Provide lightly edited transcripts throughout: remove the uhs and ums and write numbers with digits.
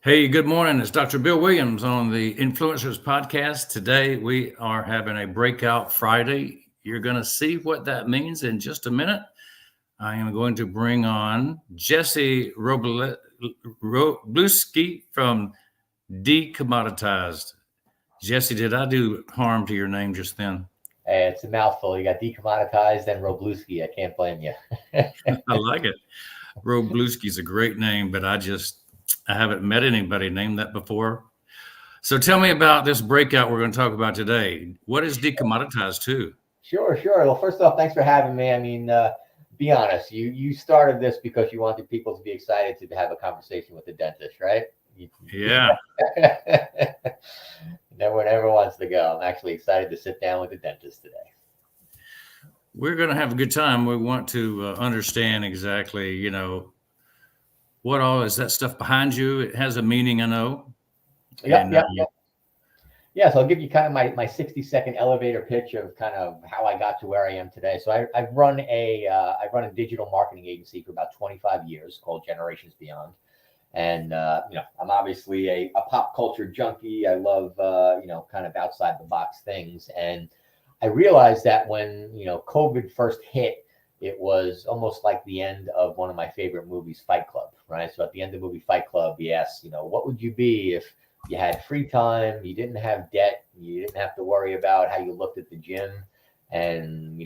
Hey, good morning. It's Dr. Bill Williams on the Influencers Podcast. Today, we are having a breakout Friday. You're going to see what that means in just a minute. I am going to bring on Jesse Wroblewski from Decommoditized. Jesse, did I do harm to your name just then? Hey, it's a mouthful. You got Decommoditized and Wroblewski. I can't blame you. I like it. Wroblewski is a great name, but I haven't met anybody named that before. So tell me about this breakout we're going to talk about today. What is Decommoditized to? Sure. Well, first off, thanks for having me. I mean, be honest. You started this because you wanted people to be excited to have a conversation with the dentist, right? Yeah. No one ever wants to go. I'm actually excited to sit down with the dentist today. We're going to have a good time. We want to understand exactly, what all is that stuff behind you. It has a meaning, I know. Yeah. So I'll give you kind of my 60-second elevator pitch of kind of how I got to where I am today. So I run a digital marketing agency for about 25 years called Generations Beyond. And, I'm obviously a pop culture junkie. I love, kind of outside the box things. And I realized that when, COVID first hit, it was almost like the end of one of my favorite movies, Fight Club, right? So at the end of the movie Fight Club, he asks, what would you be if you had free time, you didn't have debt, you didn't have to worry about how you looked at the gym and,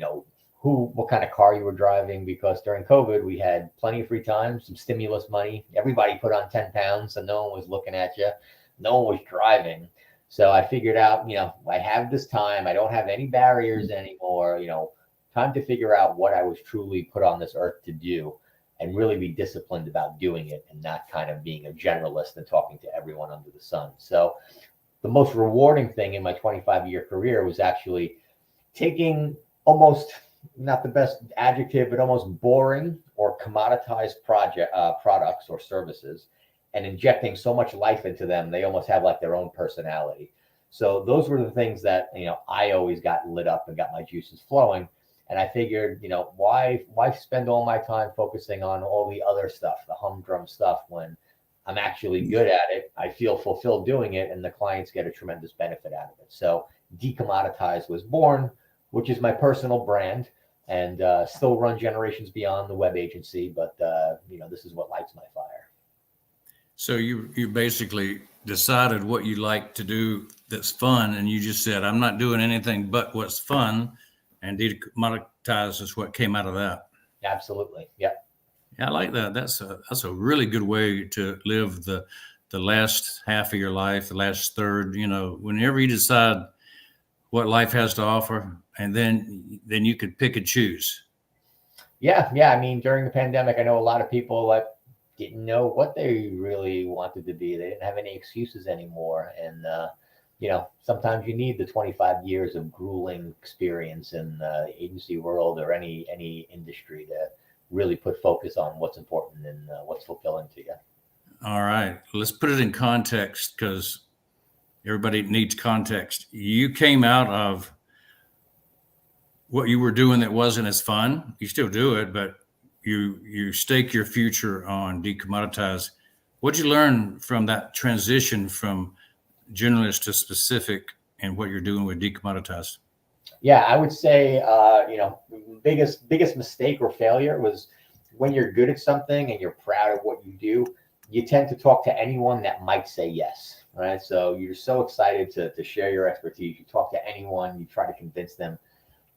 what kind of car you were driving? Because during COVID, we had plenty of free time, some stimulus money. Everybody put on 10 pounds, so no one was looking at you. No one was driving. So I figured out, I have this time. I don't have any barriers anymore. Time to figure out what I was truly put on this earth to do and really be disciplined about doing it and not kind of being a generalist and talking to everyone under the sun. So the most rewarding thing in my 25-year career was actually taking almost, not the best adjective, but almost boring or commoditized products or services and injecting so much life into them, they almost have like their own personality. So those were the things that, I always got lit up and got my juices flowing. And I figured, why spend all my time focusing on all the other stuff, the humdrum stuff, when I'm actually good at it, I feel fulfilled doing it, and the clients get a tremendous benefit out of it. So Decommoditized was born, which is my personal brand, and still run Generations Beyond, the web agency. But, this is what lights my fire. So you basically decided what you like to do that's fun, and you just said, I'm not doing anything but what's fun, and Decommoditized is what came out of that. Absolutely. Yeah. Yeah, I like that. That's a really good way to live the last half of your life, the last third, whenever you decide what life has to offer, and then you could pick and choose. Yeah. I mean, during the pandemic, I know a lot of people that didn't know what they really wanted to be. They didn't have any excuses anymore. And, sometimes you need the 25 years of grueling experience in the agency world or any industry to really put focus on what's important and what's fulfilling to you. All right. Let's put it in context, because everybody needs context. You came out of what you were doing that wasn't as fun. You still do it, but you stake your future on Decommoditized. What'd you learn from that transition from generalist to specific and what you're doing with Decommoditized? Yeah, I would say, biggest mistake or failure was when you're good at something and you're proud of what you do, you tend to talk to anyone that might say yes, right? So you're so excited to share your expertise. You talk to anyone, you try to convince them.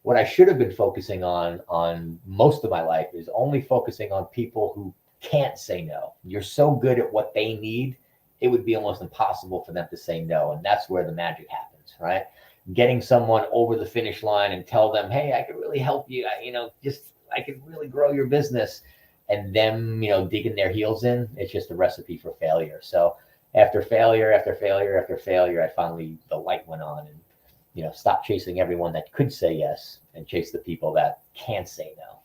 What I should have been focusing on most of my life is only focusing on people who can't say no. You're so good at what they need, it would be almost impossible for them to say no. And that's where the magic happens, right? Getting someone over the finish line and tell them, hey, I could really help you. I could really grow your business. And them, digging their heels in, it's just a recipe for failure. So after failure, I finally, the light went on and, stop chasing everyone that could say yes and chase the people that can't say no.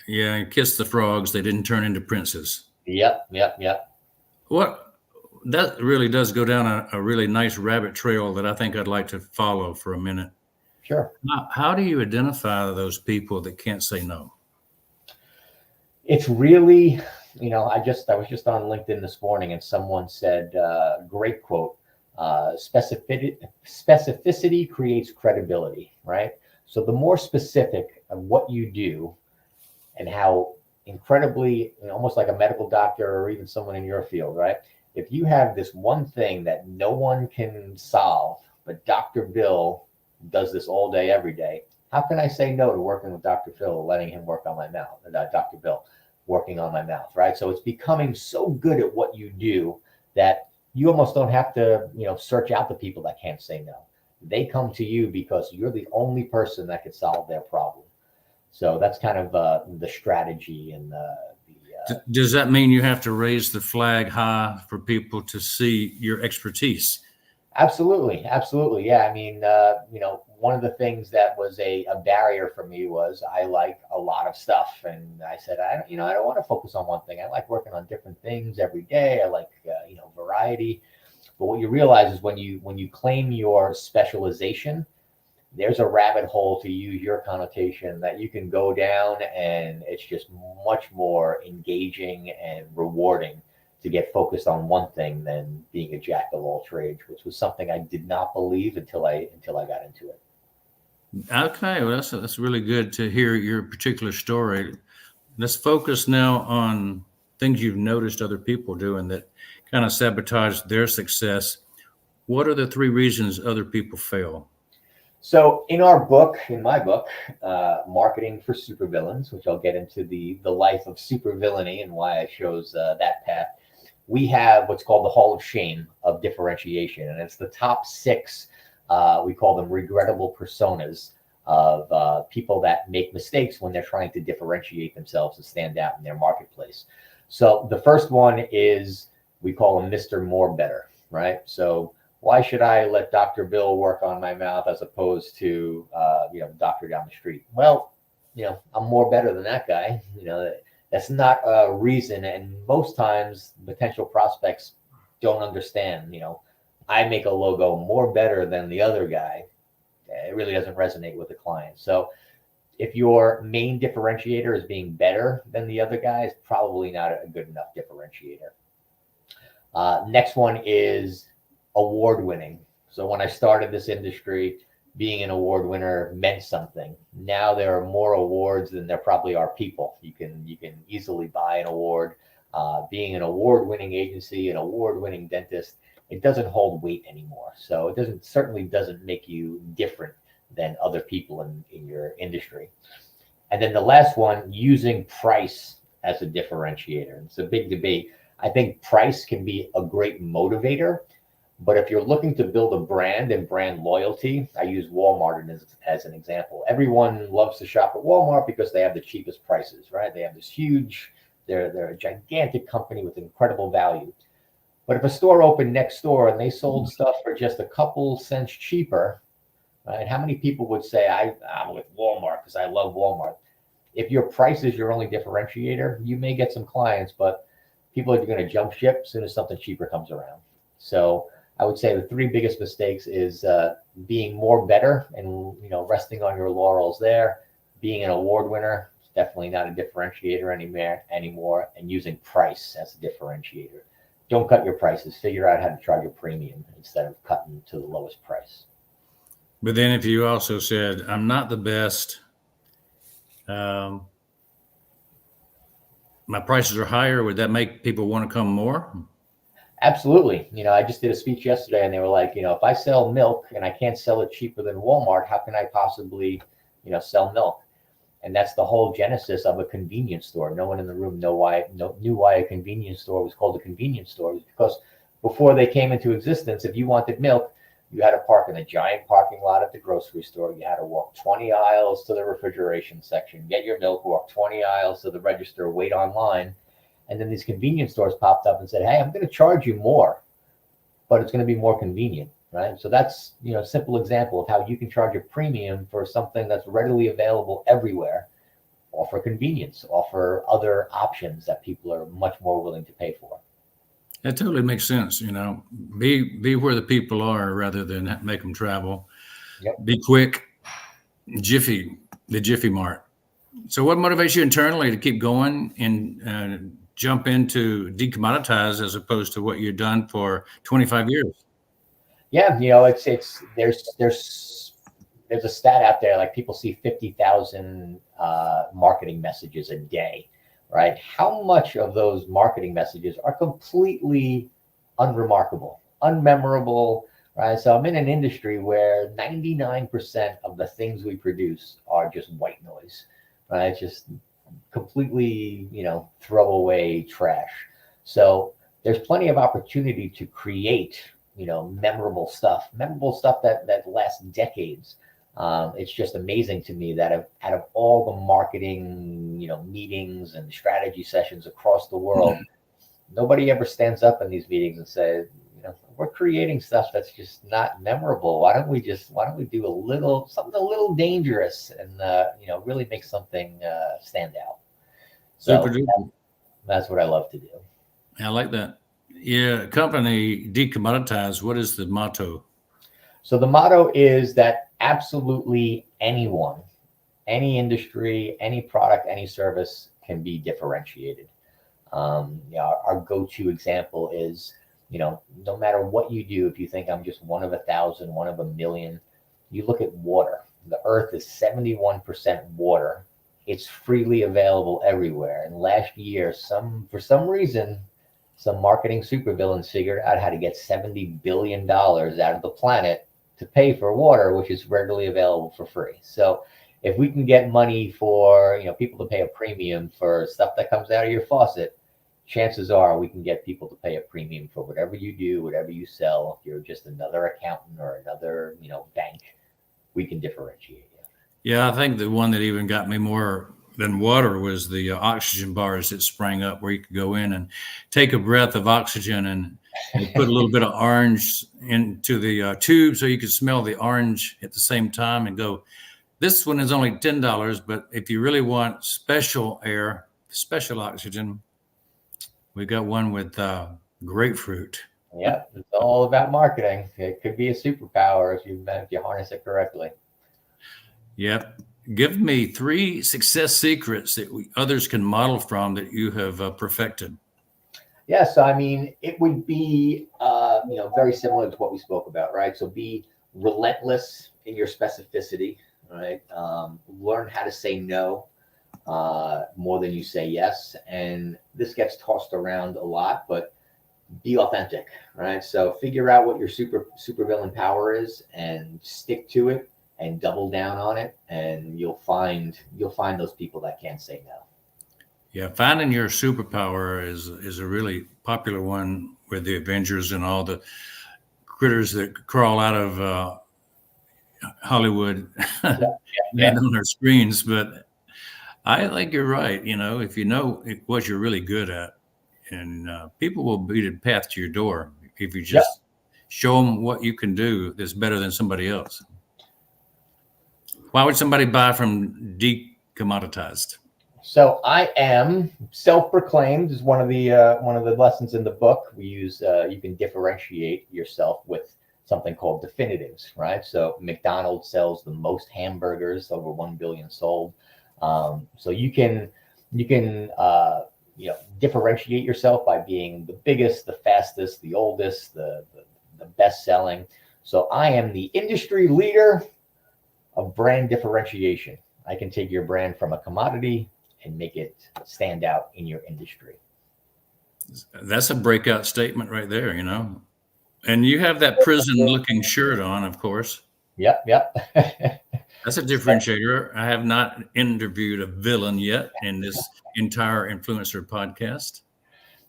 Yeah, and kiss the frogs. They didn't turn into princes. Yep. That really does go down a really nice rabbit trail that I think I'd like to follow for a minute. Sure. How do you identify those people that can't say no? It's really, I was just on LinkedIn this morning, and someone said, great quote, specificity creates credibility, right? So the more specific of what you do and how incredibly, almost like a medical doctor or even someone in your field, right? If you have this one thing that no one can solve, but Dr. Bill does this all day, every day, how can I say no to working with Dr. Phil, letting him work on my mouth, Dr. Bill working on my mouth, right? So it's becoming so good at what you do that you almost don't have to, search out the people that can't say no. They come to you because you're the only person that can solve their problem. So that's kind of the strategy and Does that mean you have to raise the flag high for people to see your expertise? Absolutely. Yeah. I mean, one of the things that was a barrier for me was I like a lot of stuff, and I said, I don't want to focus on one thing. I like working on different things every day. I like, variety. But what you realize is when you claim your specialization, there's a rabbit hole, to use your connotation, that you can go down, and it's just much more engaging and rewarding to get focused on one thing than being a jack of all trades, which was something I did not believe until I got into it. Okay, well, that's really good to hear your particular story. Let's focus now on things you've noticed other people doing that kind of sabotage their success. What are the 3 reasons other people fail? So in my book, Marketing for Supervillains, which I'll get into the life of supervillainy and why I chose that path, we have what's called the Hall of Shame of differentiation. And it's the top 6, we call them regrettable personas, of people that make mistakes when they're trying to differentiate themselves and stand out in their marketplace. So the first one is, we call him Mr. More Better, right? So why should I let Dr. Bill work on my mouth as opposed to, doctor down the street? Well, I'm more better than that guy. That's not a reason. And most times potential prospects don't understand, I make a logo more better than the other guy. It really doesn't resonate with the client. So if your main differentiator is being better than the other guy, it's probably not a good enough differentiator. Next one is award winning. So when I started this industry, being an award winner meant something. Now there are more awards than there probably are people. You can easily buy an award. Being an award-winning agency, an award-winning dentist, it doesn't hold weight anymore. So it certainly doesn't make you different than other people in your industry. And then the last one, using price as a differentiator. It's a big debate. I think price can be a great motivator, but if you're looking to build a brand and brand loyalty, I use Walmart as an example. Everyone loves to shop at Walmart because they have the cheapest prices, right? They have this huge, they're a gigantic company with incredible value. But if a store opened next door and they sold stuff for just a couple cents cheaper, right? How many people would say, I'm with Walmart because I love Walmart? If your price is your only differentiator, you may get some clients, but people are going to jump ship as soon as something cheaper comes around. So I would say the 3 biggest mistakes is being more better and resting on your laurels there. Being an award winner is definitely not a differentiator anymore, and using price as a differentiator. Don't cut your prices. Figure out how to charge a premium instead of cutting to the lowest price. But then if you also said, I'm not the best, my prices are higher, would that make people want to come more? Absolutely. I just did a speech yesterday and they were like, if I sell milk and I can't sell it cheaper than Walmart, how can I possibly, sell milk? And that's the whole genesis of a convenience store. No one in the room knew why a convenience store was called a convenience store. It was because before they came into existence, if you wanted milk, you had to park in a giant parking lot at the grocery store. You had to walk 20 aisles to the refrigeration section, get your milk, walk 20 aisles to the register, wait online. And then these convenience stores popped up and said, hey, I'm going to charge you more, but it's going to be more convenient, right? So that's, a simple example of how you can charge a premium for something that's readily available everywhere. Offer convenience, offer other options that people are much more willing to pay for. That totally makes sense. Be where the people are rather than make them travel. Yep. Be quick, the Jiffy Mart. So what motivates you internally to keep going and jump into Decommoditized as opposed to what you've done for 25 years? Yeah, there's a stat out there, like people see 50,000 marketing messages a day, right? How much of those marketing messages are completely unremarkable, unmemorable, right? So I'm in an industry where 99% of the things we produce are just white noise, right? Just completely, throwaway trash. So there's plenty of opportunity to create, memorable stuff that lasts decades. It's just amazing to me that out of all the marketing, meetings and strategy sessions across the world, nobody ever stands up in these meetings and says, we're creating stuff that's just not memorable. Why don't we do something a little dangerous and, really make something stand out. So that's what I love to do. I like that. Yeah. Company Decommoditized. What is the motto? So the motto is that absolutely anyone, any industry, any product, any service can be differentiated. Our go-to example is, no matter what you do, if you think I'm just one of 1,000, one of 1,000,000, you look at water. The earth is 71% water. It's freely available everywhere. And last year, for some reason, some marketing supervillains figured out how to get $70 billion out of the planet to pay for water, which is readily available for free. So if we can get money for, people to pay a premium for stuff that comes out of your faucet, chances are we can get people to pay a premium for whatever you do, whatever you sell. If you're just another accountant or another, bank, we can differentiate you. Yeah, I think the one that even got me more than water was the oxygen bars that sprang up, where you could go in and take a breath of oxygen and put a little bit of orange into the tube so you could smell the orange at the same time and go, this one is only $10, but if you really want special air, special oxygen, we got one with grapefruit. Yeah, it's all about marketing. It could be a superpower if you harness it correctly. Yep. Give me 3 success secrets that others can model from that you have perfected. Yeah, so I mean, it would be very similar to what we spoke about, right? So be relentless in your specificity, right? Learn how to say no more than you say yes. And this gets tossed around a lot, but be authentic, right? So figure out what your supervillain power is and stick to it and double down on it, and you'll find those people that can't say no. Yeah, finding your superpower is a really popular one with the Avengers and all the critters that crawl out of Hollywood and on our screens. But I think you're right. If you know what you're really good at, and people will beat a path to your door if you just show them what you can do that's better than somebody else. Why would somebody buy from Decommoditized? So I am self-proclaimed is one of the lessons in the book. We use you can differentiate yourself with something called definitives, right? So McDonald's sells the most hamburgers, over 1 billion sold. So you can differentiate yourself by being the biggest, the fastest, the oldest, the best selling. So I am the industry leader of brand differentiation. I can take your brand from a commodity and make it stand out in your industry. That's a breakout statement right there, And you have that prison-looking shirt on, of course. Yep. That's a differentiator. I have not interviewed a villain yet in this entire influencer podcast.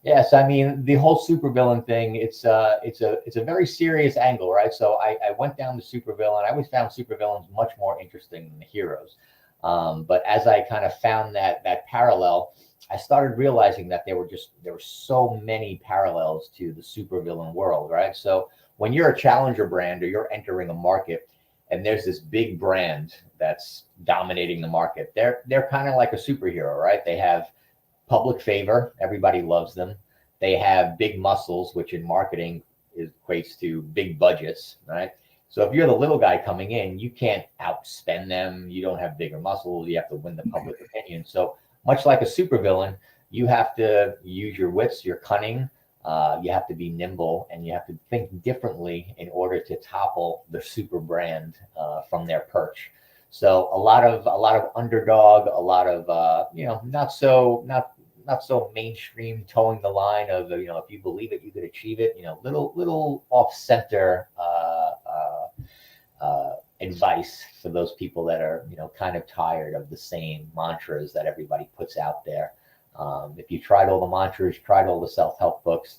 Yes, I mean, the whole supervillain thing, it's a very serious angle, right? So I went down the supervillain. I always found supervillains much more interesting than the heroes. But as I kind of found that parallel, I started realizing that there were so many parallels to the supervillain world, right? So when you're a challenger brand or you're entering a market and there's this big brand that's dominating the market, they're kind of like a superhero, right? They have public favor. Everybody loves them. They have big muscles, which in marketing equates to big budgets, right? So if you're the little guy coming in, you can't outspend them. You don't have bigger muscles. You have to win the public opinion. So much like a supervillain, You have to use your wits, your cunning. You have to be nimble, and you have to think differently in order to topple the super brand from their perch. So a lot of underdog, a lot of not so mainstream, towing the line of if you believe it, you could achieve it. Little off center advice for those people that are kind of tired of the same mantras that everybody puts out there. If you tried all the mantras, tried all the self-help books,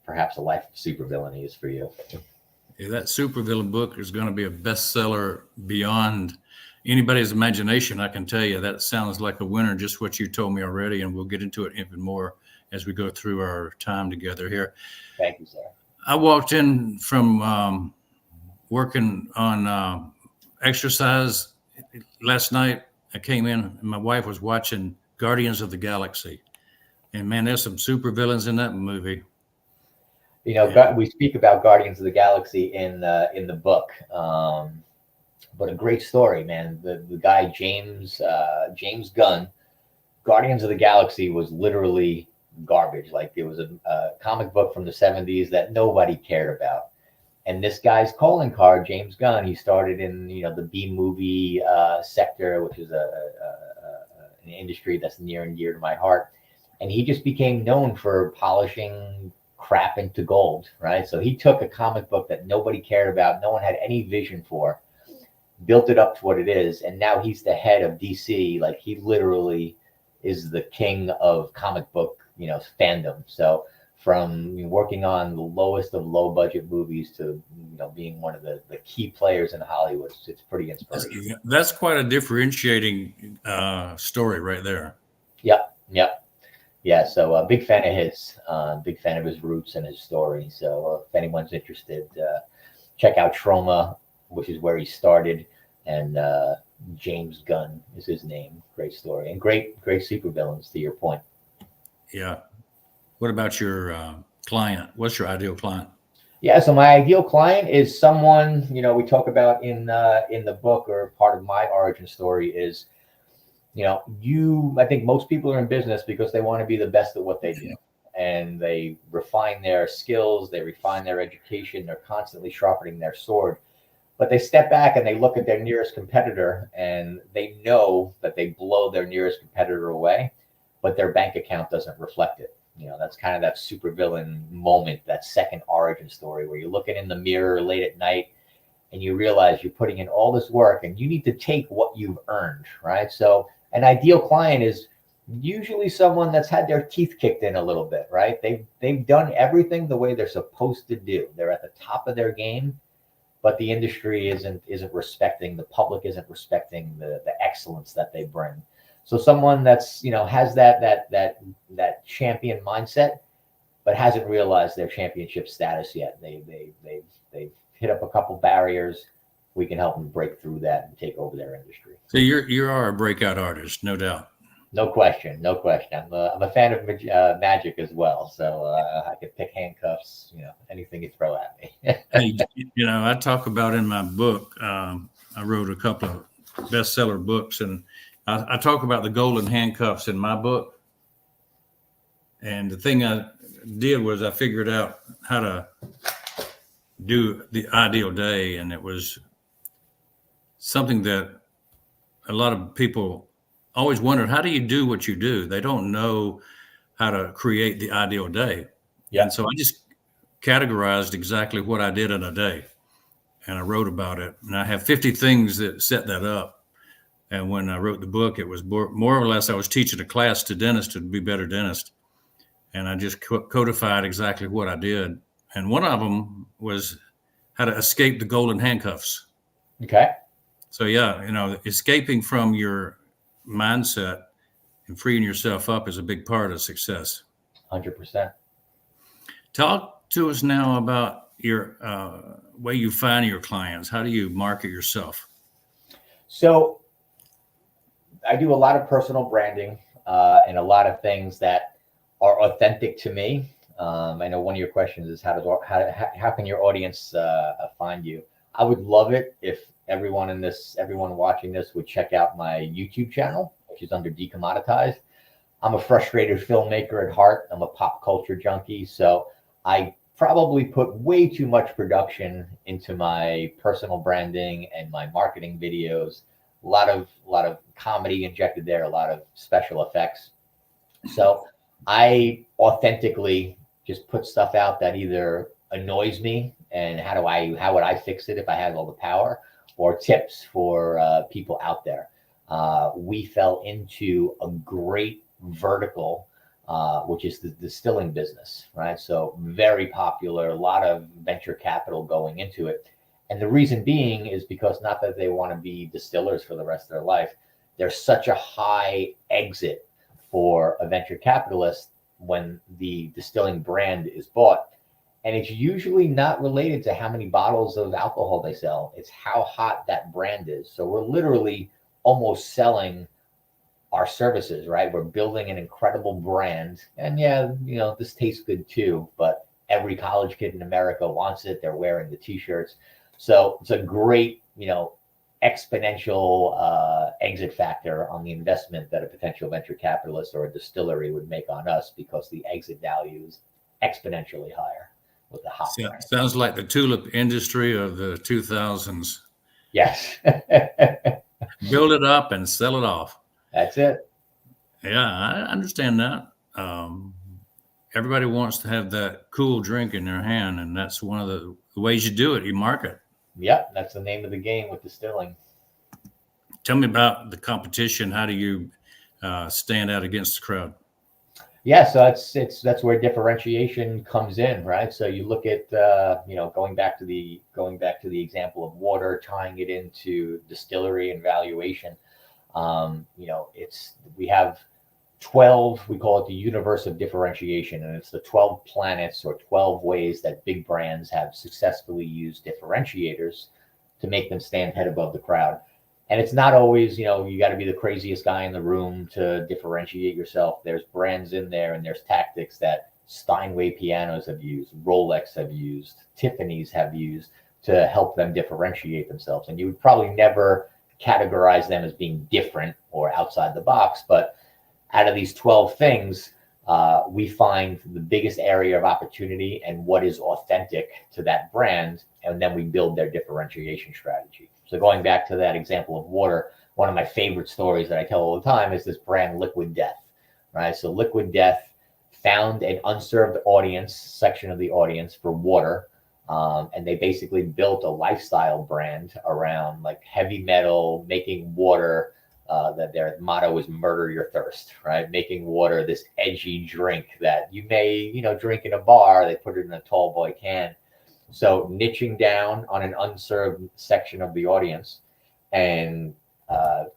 perhaps a life of supervillainy is for you. Yeah, that supervillain book is going to be a bestseller beyond anybody's imagination. I can tell you that sounds like a winner, just what you told me already, and we'll get into it even more as we go through our time together here. Thank you, sir. I walked in from working on exercise last night. I came in and my wife was watching Guardians of the Galaxy, and man, there's some supervillains in that movie. We speak about Guardians of the Galaxy in the book, but a great story, man. The guy James Gunn, Guardians of the Galaxy was literally garbage. Like, it was a comic book from the 70s that nobody cared about. And this guy's calling card, James Gunn, he started in the B movie sector, which is an industry that's near and dear to my heart. And he just became known for polishing crap into gold, right? So he took a comic book that nobody cared about, no one had any vision for, built it up to what it is, and now he's the head of DC. Like, he literally is the king of comic book, fandom. So from working on the lowest of low budget movies to being one of the key players in Hollywood, it's pretty inspirational. That's quite a differentiating story right there. Yep. Yeah, so a big fan of his, big fan of his roots and his story. So if anyone's interested, check out Trauma, which is where he started, and James Gunn is his name. Great story and great supervillains, to your point. Yeah. What about your client? What's your ideal client? Yeah, so my ideal client is someone we talk about in the book, or part of my origin story is. I think most people are in business because they want to be the best at what they do, and they refine their skills, they refine their education, they're constantly sharpening their sword, but they step back and they look at their nearest competitor and they know that they blow their nearest competitor away, but their bank account doesn't reflect it. That's kind of that supervillain moment, that second origin story where you're looking in the mirror late at night and you realize you're putting in all this work and you need to take what you've earned, right? So an ideal client is usually someone that's had their teeth kicked in a little bit, right? They've done everything the way they're supposed to do. They're at the top of their game, but the industry isn't respecting, the public isn't respecting the excellence that they bring. So someone that's has that champion mindset, but hasn't realized their championship status yet. They've hit up a couple barriers. We can help them break through that and take over their industry. So you are a breakout artist, no doubt. No question. I'm a fan of magic as well. So I could pick handcuffs, anything you throw at me. Hey, I talk about in my book, I wrote a couple of bestseller books, and I talk about the golden handcuffs in my book. And the thing I did was I figured out how to do the ideal day, and it was something that a lot of people always wondered, how do you do what you do? They don't know how to create the ideal day. Yeah. And so I just categorized exactly what I did in a day, and I wrote about it. And I have 50 things that set that up. And when I wrote the book, it was more or less I was teaching a class to dentists to be better dentists. And I just codified exactly what I did. And one of them was how to escape the golden handcuffs. Okay. So yeah, escaping from your mindset and freeing yourself up is a big part of success. 100%. Talk to us now about your way you find your clients. How do you market yourself? So I do a lot of personal branding and a lot of things that are authentic to me. I know one of your questions is how can your audience find you? I would love it if everyone watching this would check out my YouTube channel, which is under Decommoditized. I'm a frustrated filmmaker at heart. I'm a pop culture junkie. So I probably put way too much production into my personal branding and my marketing videos. A lot of comedy injected there, a lot of special effects. So I authentically just put stuff out that either annoys me, and how would I fix it if I had all the power, or tips for people out there. We fell into a great vertical, which is the distilling business, right? So very popular, a lot of venture capital going into it. And the reason being is because not that they want to be distillers for the rest of their life. There's such a high exit for a venture capitalist when the distilling brand is bought. And it's usually not related to how many bottles of alcohol they sell. It's how hot that brand is. So we're literally almost selling our services, right? We're building an incredible brand. And yeah, this tastes good too, but every college kid in America wants it. They're wearing the t-shirts. So it's a great, exponential exit factor on the investment that a potential venture capitalist or a distillery would make on us, because the exit value is exponentially higher with the hot brand. Sounds like the tulip industry of the 2000s. Yes. Build it up and sell it off. That's it. Yeah, I understand that. Everybody wants to have that cool drink in their hand, and that's one of the ways you do it. You market. Yep, that's the name of the game with distilling. Tell me about the competition. How do you stand out against the crowd? Yeah, so that's where differentiation comes in, right? So you look at going back to the example of water, tying it into distillery and valuation. We have 12, we call it the universe of differentiation, and it's the 12 planets or 12 ways that big brands have successfully used differentiators to make them stand head above the crowd. And it's not always, you got to be the craziest guy in the room to differentiate yourself. There's brands in there, and there's tactics that Steinway pianos have used, Rolex have used, Tiffany's have used to help them differentiate themselves. And you would probably never categorize them as being different or outside the box, but out of these 12 things, we find the biggest area of opportunity and what is authentic to that brand, and then we build their differentiation strategy. So going back to that example of water, one of my favorite stories that I tell all the time is this brand Liquid Death, right? So Liquid Death found an unserved audience, section of the audience for water, and they basically built a lifestyle brand around like heavy metal, making water, that their motto is murder your thirst, right? Making water this edgy drink that you may, drink in a bar. They put it in a tall boy can. So niching down on an unserved section of the audience and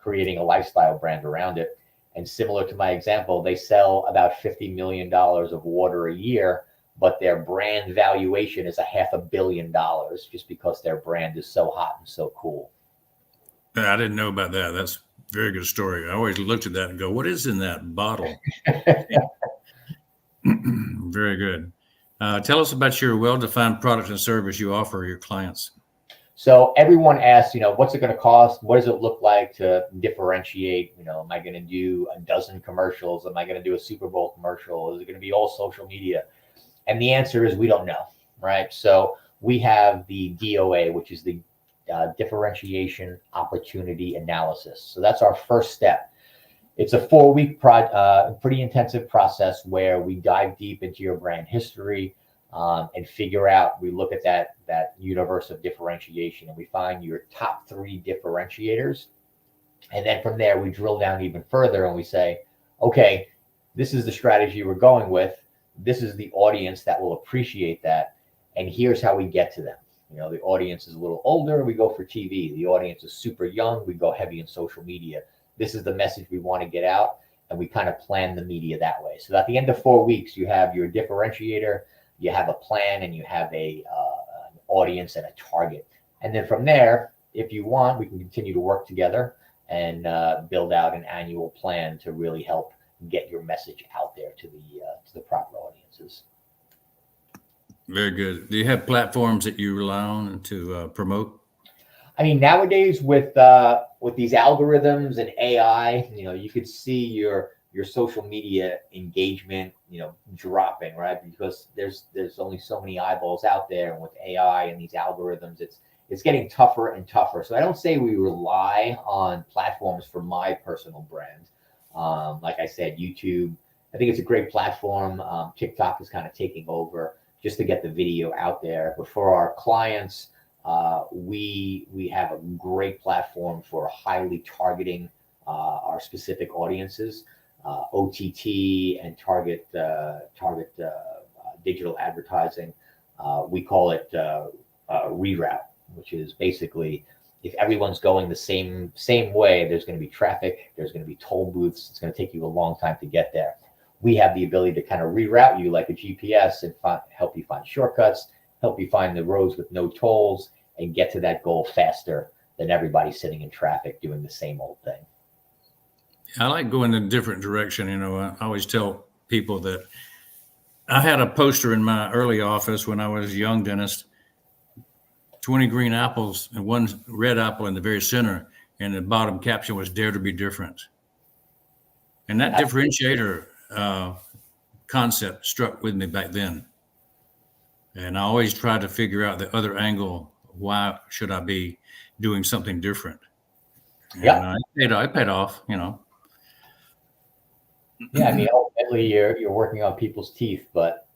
creating a lifestyle brand around it. And similar to my example, they sell about $50 million of water a year, but their brand valuation is $500 million just because their brand is so hot and so cool. I didn't know about that. That's a very good story. I always looked at that and go, what is in that bottle? Very good. Tell us about your well-defined product and service you offer your clients. So everyone asks, what's it going to cost? What does it look like to differentiate? Am I going to do a dozen commercials? Am I going to do a Super Bowl commercial? Is it going to be all social media? And the answer is we don't know, right? So we have the DOA, which is the differentiation opportunity analysis. So that's our first step. It's a 4-week pretty intensive process where we dive deep into your brand history and figure out, we look at that universe of differentiation, and we find your top 3 differentiators. And then from there, we drill down even further and we say, okay, this is the strategy we're going with. This is the audience that will appreciate that. And here's how we get to them. The audience is a little older, we go for TV. The audience is super young, we go heavy in social media. This is the message we want to get out, and we kind of plan the media that way. So at the end of 4 weeks, you have your differentiator, you have a plan, and you have an audience and a target. And then from there, if you want, we can continue to work together and build out an annual plan to really help get your message out there to the proper audiences. Very good. Do you have platforms that you rely on to promote? I mean, nowadays with these algorithms and AI, you could see your your social media engagement, dropping, right? Because there's only so many eyeballs out there, and with AI and these algorithms, it's getting tougher and tougher. So I don't say we rely on platforms for my personal brand. Like I said, YouTube, I think it's a great platform. TikTok is kind of taking over just to get the video out there. But for our clients, we have a great platform for highly targeting our specific audiences, OTT and target digital advertising. We call it reroute, which is basically if everyone's going the same way, there's going to be traffic, there's going to be toll booths. It's going to take you a long time to get there. We have the ability to kind of reroute you like a GPS and help you find shortcuts, help you find the roads with no tolls, and get to that goal faster than everybody sitting in traffic doing the same old thing. I like going in a different direction. I always tell people that I had a poster in my early office when I was a young dentist, 20 green apples and one red apple in the very center. And the bottom caption was "Dare to be different." And that differentiator concept struck with me back then. And I always try to figure out the other angle. Why should I be doing something different? Yeah, it paid off, Yeah, I mean, ultimately you're working on people's teeth, but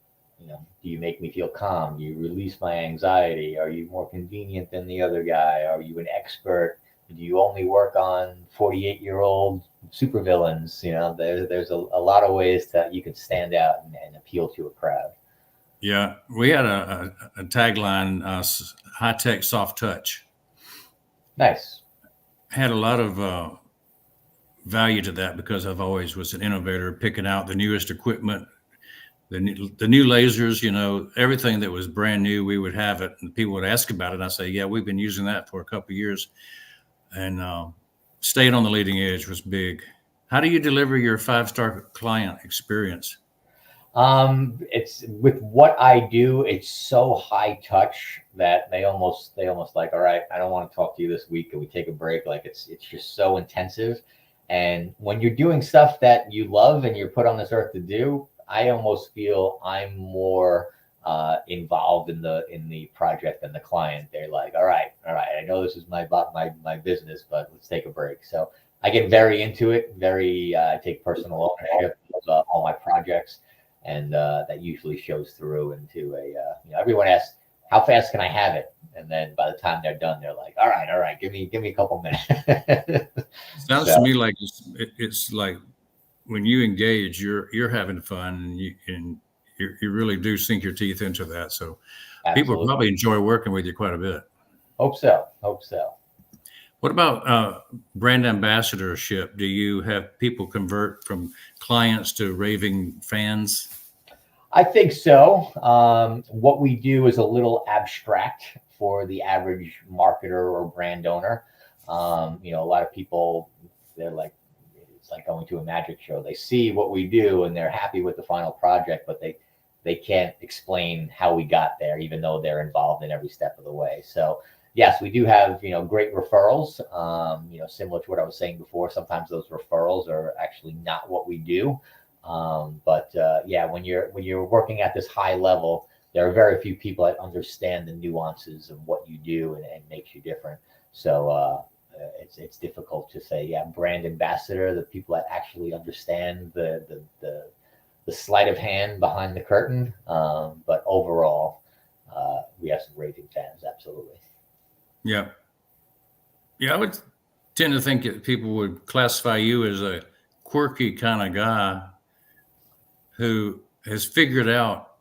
do you make me feel calm? Do you release my anxiety? Are you more convenient than the other guy? Are you an expert? Do you only work on 48-year-old supervillains? There's a lot of ways that you can stand out and appeal to a crowd. Yeah, we had a tagline, high tech, soft touch. Nice. Had a lot of value to that because I've always was an innovator, picking out the newest equipment, the new lasers, everything that was brand new, we would have it and people would ask about it. And I say, yeah, we've been using that for a couple of years, and staying on the leading edge was big. How do you deliver your 5-star client experience? It's with what I do, it's so high touch that they almost like, all right, I don't want to talk to you this week. Can we take a break? Like it's just so intensive. And when you're doing stuff that you love and you're put on this earth to do, I almost feel I'm more involved in the project than the client. They're like, all right, I know this is my business, but let's take a break. So I get very into it, I take personal ownership of all my projects. And that usually shows through into everyone asks, how fast can I have it? And then by the time they're done, they're like, all right, give me a couple minutes. Sounds to me like it's like when you engage, you're having fun, and you really do sink your teeth into that. So Absolutely. People probably enjoy working with you quite a bit. Hope so. What about brand ambassadorship? Do you have people convert from clients to raving fans? I think so. What we do is a little abstract for the average marketer or brand owner. A lot of people, they're like, it's like going to a magic show. They see what we do and they're happy with the final project, but they can't explain how we got there, even though they're involved in every step of the way. So yes, we do have, great referrals, similar to what I was saying before. Sometimes those referrals are actually not what we do. But when you're working at this high level, there are very few people that understand the nuances of what you do and makes you different. So it's difficult to say, brand ambassador, the people that actually understand the sleight of hand behind the curtain. But overall, we have some raving fans, absolutely. Yeah. I would tend to think that people would classify you as a quirky kind of guy who has figured out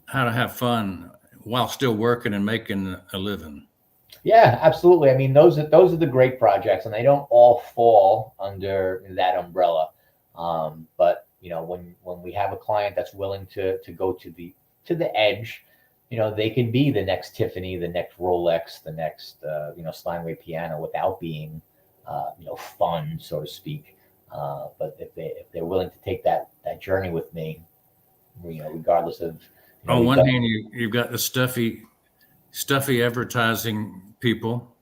how to have fun while still working and making a living. Yeah, absolutely. I mean, those are the great projects, and they don't all fall under that umbrella. But when we have a client that's willing to go to the edge, they can be the next Tiffany, the next Rolex, the next Steinway piano without being fun, so to speak. But if they're willing to take that journey with me, regardless of on one hand, you've got the stuffy advertising people,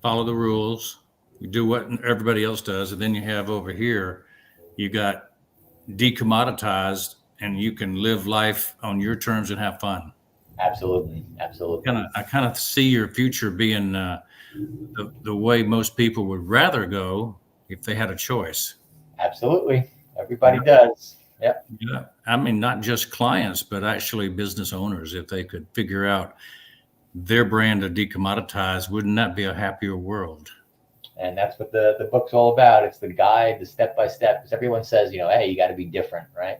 follow the rules, you do what everybody else does, and then you have over here you got decommoditized, and you can live life on your terms and have fun. Absolutely. Absolutely. I kind of see your future being the way most people would rather go if they had a choice. Absolutely. Everybody does. Yep. Yeah. I mean, not just clients, but actually business owners. If they could figure out their brand of decommoditized, wouldn't that be a happier world? And that's what the book's all about. It's the guide, the step by step. Because everyone says, hey, you got to be different, right?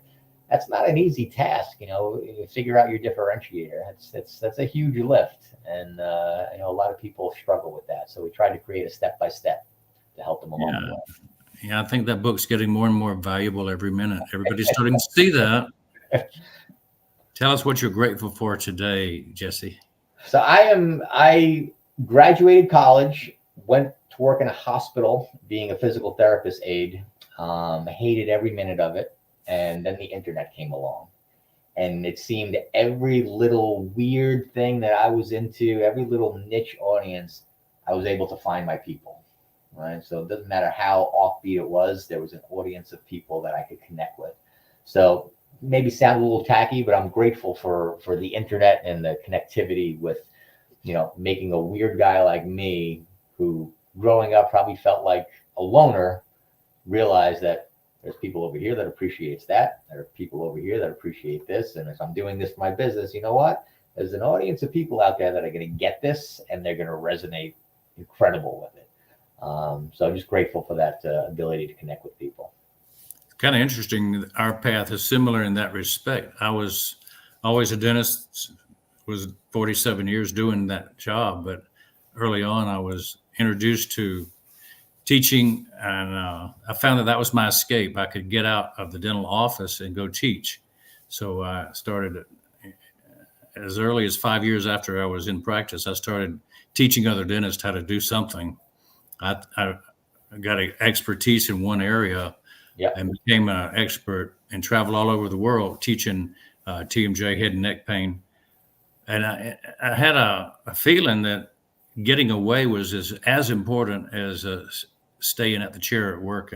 That's not an easy task, you figure out your differentiator. That's a huge lift. And I know a lot of people struggle with that. So we try to create a step by step to help them along the way. Yeah, I think that book's getting more and more valuable every minute. Everybody's starting to see that. Tell us what you're grateful for today, Jesse. So I graduated college, went to work in a hospital being a physical therapist aide. Hated every minute of it. And then the internet came along. And it seemed every little weird thing that I was into, every little niche audience, I was able to find my people. Right. So it doesn't matter how offbeat it was, there was an audience of people that I could connect with. So maybe sound a little tacky, but I'm grateful for the internet and the connectivity with, making a weird guy like me who growing up probably felt like a loner, realize that there's people over here that appreciates that. There are people over here that appreciate this. And if I'm doing this for my business, you know what? There's an audience of people out there that are going to get this and they're going to resonate incredible with it. So I'm just grateful for that ability to connect with people. It's kind of interesting. Our path is similar in that respect. I was always a dentist, was 47 years doing that job. But early on, I was introduced to teaching, and I found that was my escape. I could get out of the dental office and go teach. So I started as early as 5 years after I was in practice. I started teaching other dentists how to do something. I got an expertise in one area, and became an expert and traveled all over the world teaching TMJ, head and neck pain. And I had a feeling that getting away was as important as staying at the chair at work.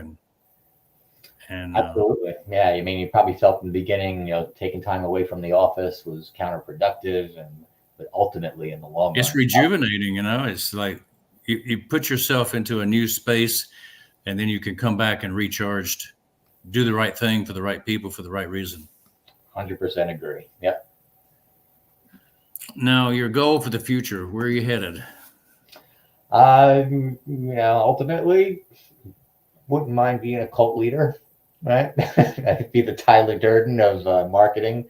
And absolutely. Yeah. I mean, you probably felt in the beginning, taking time away from the office was counterproductive, but ultimately in the long run, it's rejuvenating. It's like you put yourself into a new space, and then you can come back and recharged, do the right thing for the right people for the right reason. 100% agree. Yep. Now, your goal for the future, where are you headed? Ultimately, wouldn't mind being a cult leader, right? I could be the Tyler Durden of marketing.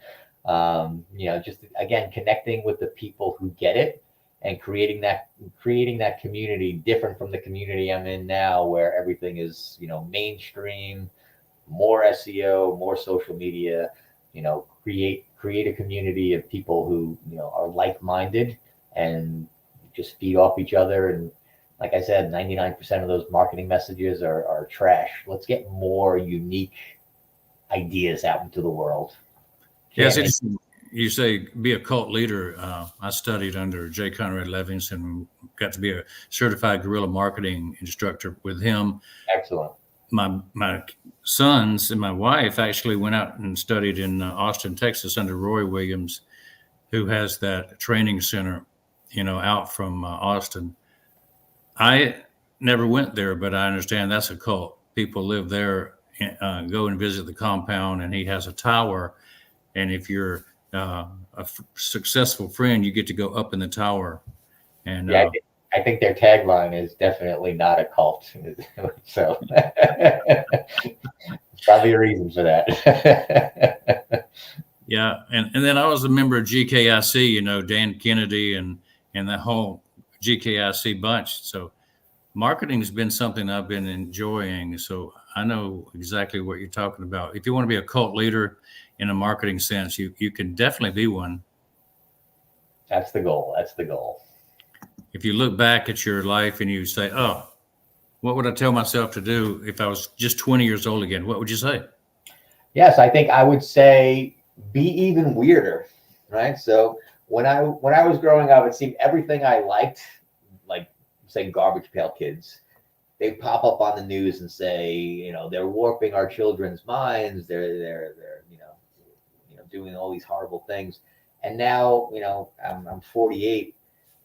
Just again, connecting with the people who get it and creating that community different from the community I'm in now, where everything is, mainstream, more SEO, more social media, create a community of people who, are like-minded and just feed off each other. And like I said, 99% of those marketing messages are trash. Let's get more unique ideas out into the world. Yes, interesting. You say be a cult leader. I studied under J. Conrad Levinson, got to be a certified guerrilla marketing instructor with him. Excellent. My sons and my wife actually went out and studied in Austin, Texas under Roy Williams, who has that training center, out from Austin. I never went there, but I understand that's a cult. People live there, go and visit the compound, and he has a tower. And if you're a successful friend, you get to go up in the tower. And yeah, I think their tagline is definitely not a cult. So probably a reason for that. Yeah. And then I was a member of GKIC, Dan Kennedy and the whole GKIC bunch. So marketing has been something I've been enjoying. So I know exactly what you're talking about. If you want to be a cult leader in a marketing sense, you can definitely be one. That's the goal. That's the goal. If you look back at your life and you say, oh, what would I tell myself to do if I was just 20 years old again? What would you say? Yes, I think I would say be even weirder, right? So when I was growing up, it seemed everything I liked, like say Garbage Pail Kids, they pop up on the news and say, they're warping our children's minds. They're doing all these horrible things. And now, I'm 48,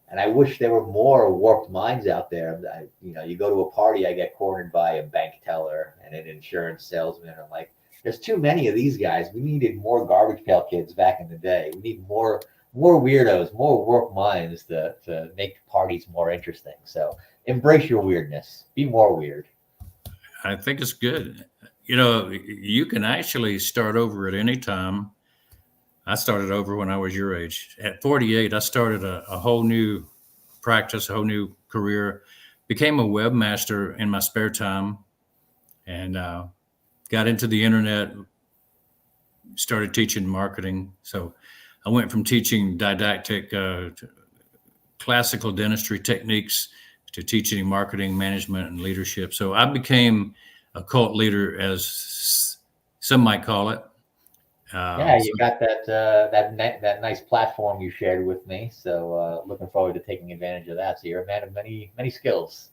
and I wish there were more warped minds out there. You go to a party, I get cornered by a bank teller and an insurance salesman. I'm like, there's too many of these guys. We needed more garbage pail kids back in the day. We need more weirdos, more warped minds to make parties more interesting. So embrace your weirdness. Be more weird. I think it's good. You can actually start over at any time. I started over when I was your age. At 48, I started a whole new practice, a whole new career, became a webmaster in my spare time, and got into the internet, started teaching marketing. So I went from teaching didactic classical dentistry techniques to teaching marketing, management, and leadership. So I became a cult leader, as some might call it. You got that nice platform you shared with me. So looking forward to taking advantage of that. So you're a man of many skills.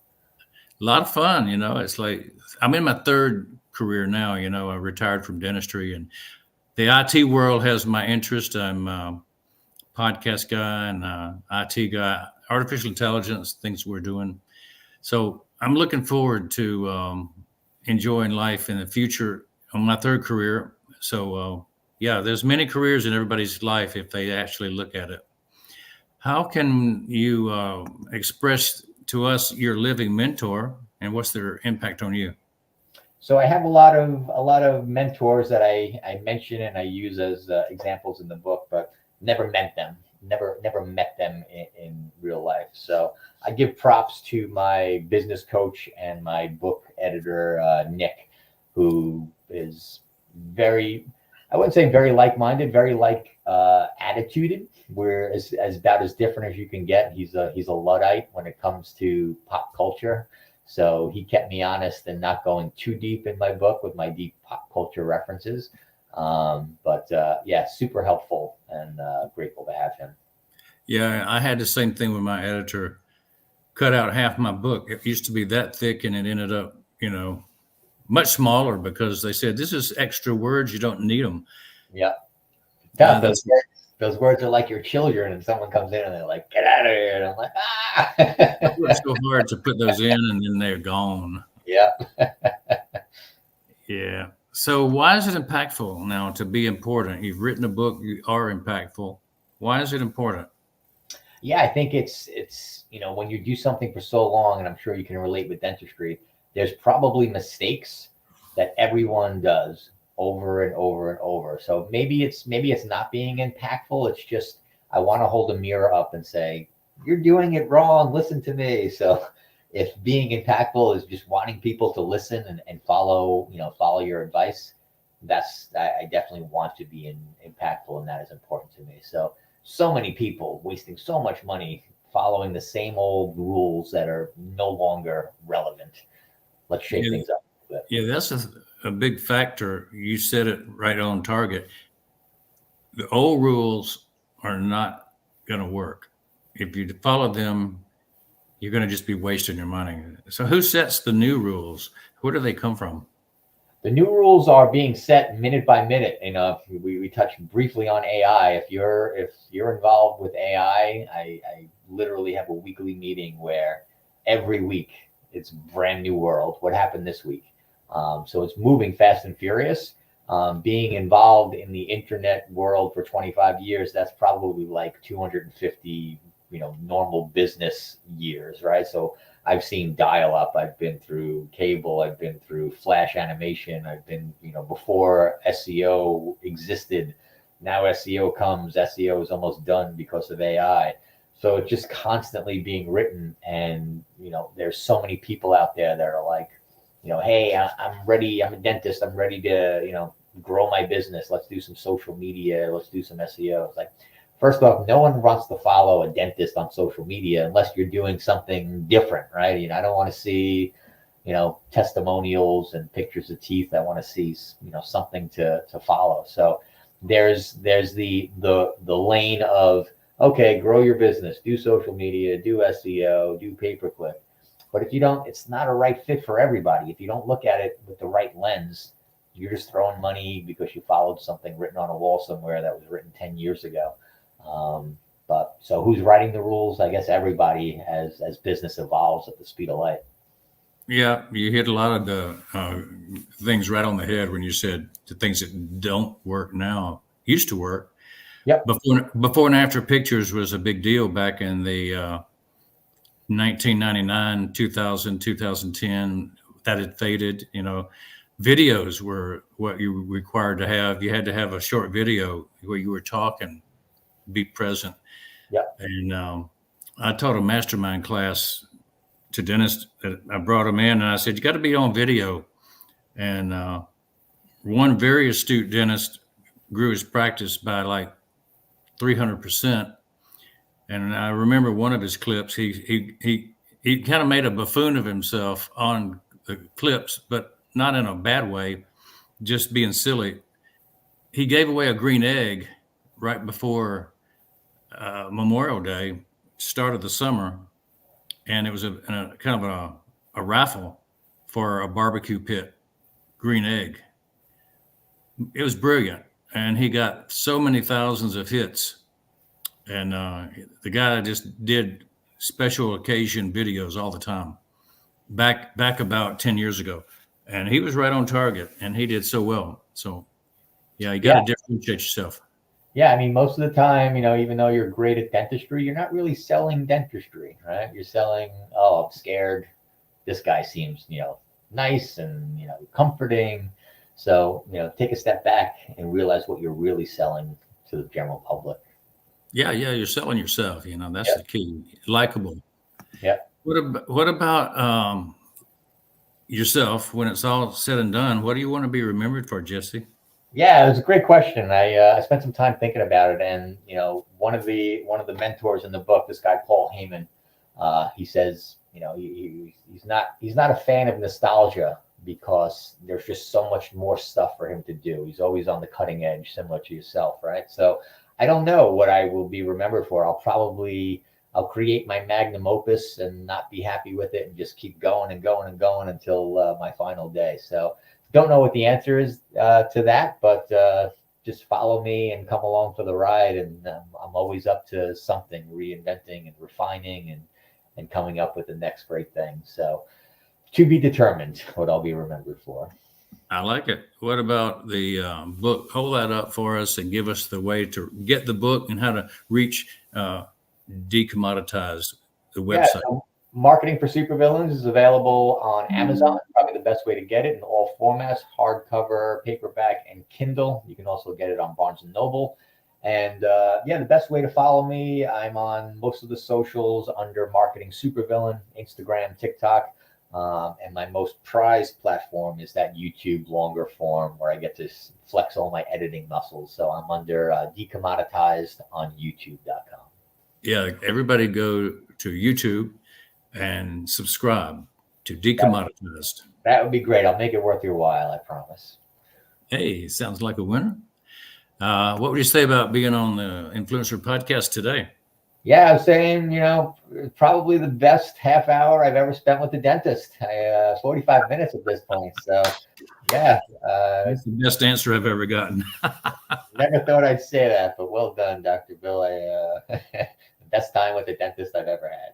A lot of fun, It's like I'm in my third career now. I retired from dentistry, and the IT world has my interest. I'm a podcast guy and IT guy, artificial intelligence, things we're doing. So I'm looking forward to enjoying life in the future on my third career. So there's many careers in everybody's life if they actually look at it. How can you express to us your living mentor, and what's their impact on you? So I have a lot of mentors that I mention and I use as examples in the book, but never met them in real life. So I give props to my business coach and my book editor, Nick, who is I wouldn't say very like-minded, very attituded. We're as about as different as you can get. He's a Luddite when it comes to pop culture. So he kept me honest and not going too deep in my book with my deep pop culture references. Super helpful and grateful to have him. Yeah, I had the same thing with my editor. Cut out half my book. It used to be that thick, and it ended up, much smaller because they said, this is extra words. You don't need them. Yeah. Those words are like your children, and someone comes in and they're like, get out of here. And I'm like, I worked so hard to put those in, and then they're gone. Yeah. Yeah. So why is it impactful now to be important? You've written a book, you are impactful. Why is it important? Yeah, I think it's when you do something for so long, and I'm sure you can relate with dentistry, there's probably mistakes that everyone does over and over and over. So maybe it's not being impactful. It's just, I want to hold a mirror up and say, you're doing it wrong. Listen to me. So if being impactful is just wanting people to listen and follow your advice, I definitely want to be impactful, and that is important to me. So many people wasting so much money following the same old rules that are no longer relevant. Let's shake things up a bit. Yeah, that's a big factor. You said it right on target. The old rules are not going to work. If you follow them, you're going to just be wasting your money. So who sets the new rules? Where do they come from? The new rules are being set minute by minute. We touched briefly on AI. If you're involved with AI, I literally have a weekly meeting where every week it's brand new world. What happened this week? So it's moving fast and furious. Being involved in the internet world for 25 years, that's probably like 250, normal business years, right? So I've seen dial-up, I've been through cable, I've been through flash animation, I've been, before SEO existed. Now SEO comes, SEO is almost done because of AI. So it's just constantly being written, and there's so many people out there that are like, hey, I'm ready. I'm a dentist. I'm ready to grow my business. Let's do some social media. Let's do some SEO. It's like, first off, no one wants to follow a dentist on social media unless you're doing something different, right? I don't want to see testimonials and pictures of teeth. I want to see something to follow. So there's the lane of, okay, grow your business, do social media, do SEO, do pay-per-click. But if you don't, it's not a right fit for everybody. If you don't look at it with the right lens, you're just throwing money because you followed something written on a wall somewhere that was written 10 years ago. But so who's writing the rules? I guess everybody, as business evolves at the speed of light. Yeah, you hit a lot of the things right on the head when you said the things that don't work now used to work. Yep. Before and after pictures was a big deal back in the 1999, 2000, 2010. That had faded. You know, videos were what you were required to have. You had to have a short video where you were talking, be present. Yep. And I taught a mastermind class to dentists. I brought them in and I said, you got to be on video. And one very astute dentist grew his practice by like 300%. And I remember one of his clips, he kind of made a buffoon of himself on the clips, but not in a bad way, just being silly. He gave away a green egg right before Memorial Day, start of the summer. And it was a kind of a raffle for a barbecue pit green egg. It was brilliant. And he got so many thousands of hits. And the guy just did special occasion videos all the time, back about 10 years ago. And he was right on target, and he did so well. So, yeah, you got to differentiate yourself. Yeah, I mean, most of the time, you know, even though you're great at dentistry, you're not really selling dentistry, right? You're selling, oh, I'm scared. This guy seems, you know, nice and, you know, comforting. So, you know, take a step back and realize what you're really selling to the general public. Yeah, you're selling yourself. You know, that's the key. Likable. Yeah. What about yourself when it's all said and done? What do you want to be remembered for, Jesse? Yeah, it was a great question. I spent some time thinking about it, and you know, one of the mentors in the book, this guy Paul Heyman, he says, you know, he's not a fan of nostalgia because there's just so much more stuff for him to do. He's always on the cutting edge, similar to yourself, right? So I don't know what I will be remembered for. I'll create my magnum opus and not be happy with it and just keep going and going and going until my final day. So don't know what the answer is to that, but just follow me and come along for the ride. And I'm always up to something, reinventing and refining and coming up with the next great thing. So to be determined what I'll be remembered for. I like it. What about the book? Hold that up for us and give us the way to get the book and how to reach Decommoditized, the website. Yeah, so Marketing for Supervillains is available on Amazon. Probably the best way to get it in all formats: hardcover, paperback, and Kindle. You can also get it on Barnes & Noble. And the best way to follow me, I'm on most of the socials under Marketing Supervillain, Instagram, TikTok. And my most prized platform is that YouTube longer form where I get to flex all my editing muscles. So I'm under Decommoditized on YouTube.com. Yeah, everybody go to YouTube and subscribe to Decommoditized. That would be great. I'll make it worth your while, I promise. Hey, sounds like a winner. What would you say about being on the Influencer Podcast today? Yeah, I was saying, you know, probably the best half hour I've ever spent with the dentist. 45 minutes at this point. So, yeah. That's the best answer I've ever gotten. Never thought I'd say that, but well done, Dr. Bill. Best time with the dentist I've ever had.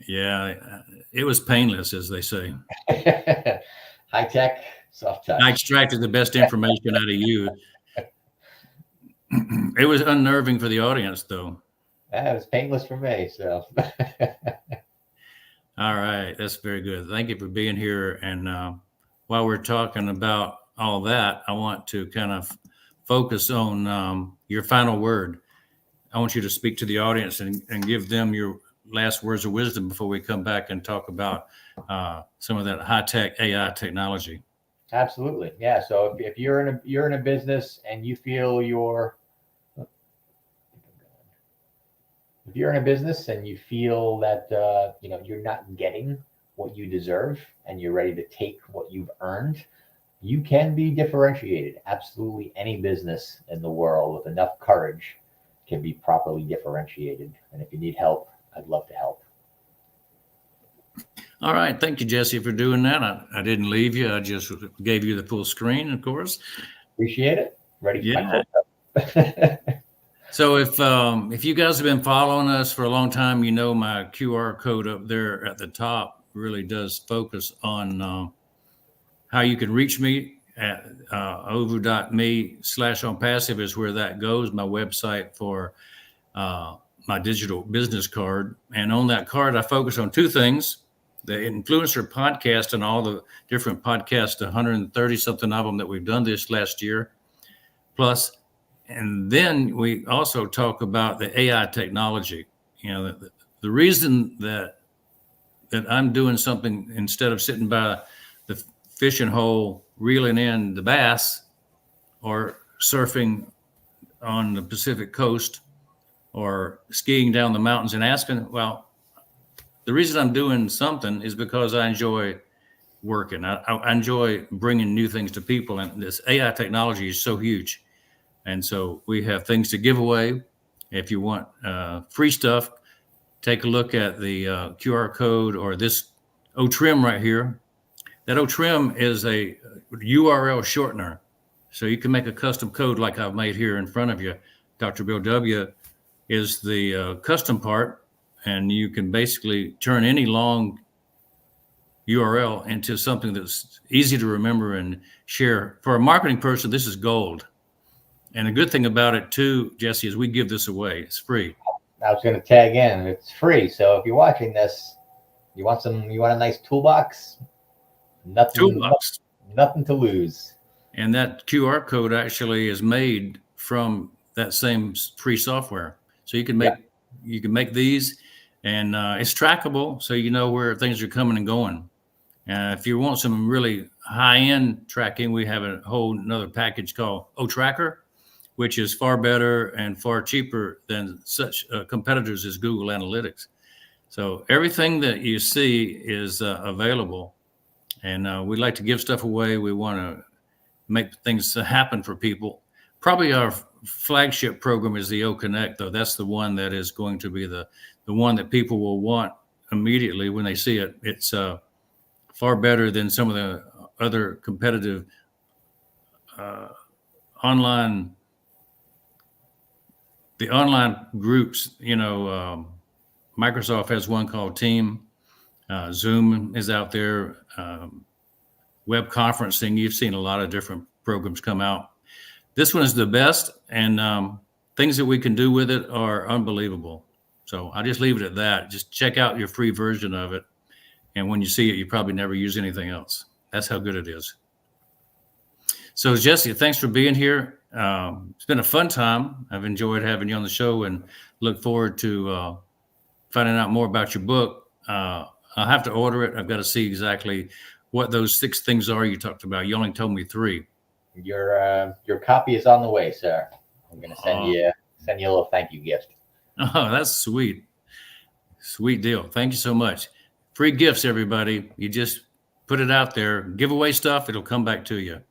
Yeah, it was painless, as they say. High tech, soft touch. I extracted the best information out of you. It was unnerving for the audience, though. It was painless for me. So, all right, that's very good. Thank you for being here. And while we're talking about all that, I want to kind of focus on your final word. I want you to speak to the audience and give them your last words of wisdom before we come back and talk about some of that high-tech AI technology. Absolutely, yeah. So if you're in a business and you feel that you're not getting what you deserve and you're ready to take what you've earned, you can be differentiated. Absolutely any business in the world with enough courage can be properly differentiated. And if you need help, I'd love to help. All right. Thank you, Jesse, for doing that. I didn't leave you. I just gave you the full screen, of course. Appreciate it. Ready for my close-up. So if you guys have been following us for a long time, you know my QR code up there at the top really does focus on how you can reach me at ovo.me/onpassive is where that goes, my website for my digital business card. And on that card, I focus on two things: the influencer podcast and all the different podcasts, 130 something of them that we've done this last year, plus. And then we also talk about the AI technology. You know, the reason that I'm doing something instead of sitting by the fishing hole, reeling in the bass, or surfing on the Pacific coast, or skiing down the mountains in Aspen. Well, the reason I'm doing something is because I enjoy working. I enjoy bringing new things to people, and this AI technology is so huge. And so we have things to give away. If you want free stuff, take a look at the QR code or this O-Trim right here. That O-Trim is a URL shortener. So you can make a custom code like I've made here in front of you. Dr. Bill W. is the custom part, and you can basically turn any long URL into something that's easy to remember and share. For a marketing person, this is gold. And the good thing about it too, Jesse, is we give this away. It's free. I was going to tag in. It's free. So if you're watching this, you want a nice toolbox? Nothing to lose. And that QR code actually is made from that same free software. So you can make these, and it's trackable, so you know where things are coming and going. And if you want some really high-end tracking, we have a whole another package called O-Tracker, which is far better and far cheaper than such competitors as Google Analytics. So everything that you see is available, and we like to give stuff away. We want to make things happen for people. Probably our flagship program is the O-Connect, though. That's the one that is going to be the one that people will want immediately when they see it. It's far better than some of the other competitive online groups. You know, Microsoft has one called Team. Zoom is out there. Web conferencing. You've seen a lot of different programs come out. This one is the best, and things that we can do with it are unbelievable. So I'll just leave it at that. Just check out your free version of it. And when you see it, you probably never use anything else. That's how good it is. So Jesse, thanks for being here. It's been a fun time. I've enjoyed having you on the show, and look forward to finding out more about your book. I'll have to order it. I've got to see exactly what those 6 things are you talked about. You only told me 3. Your copy is on the way, sir. I'm going to send you a little thank you gift. Oh, that's sweet. Sweet deal. Thank you so much. Free gifts, everybody. You just put it out there. Give away stuff. It'll come back to you.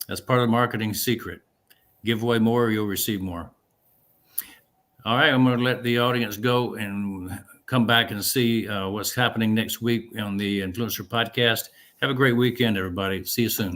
That's part of the marketing secret. Give away more, you'll receive more. All right, I'm going to let the audience go and come back and see what's happening next week on the Influencer Podcast. Have a great weekend, everybody. See you soon.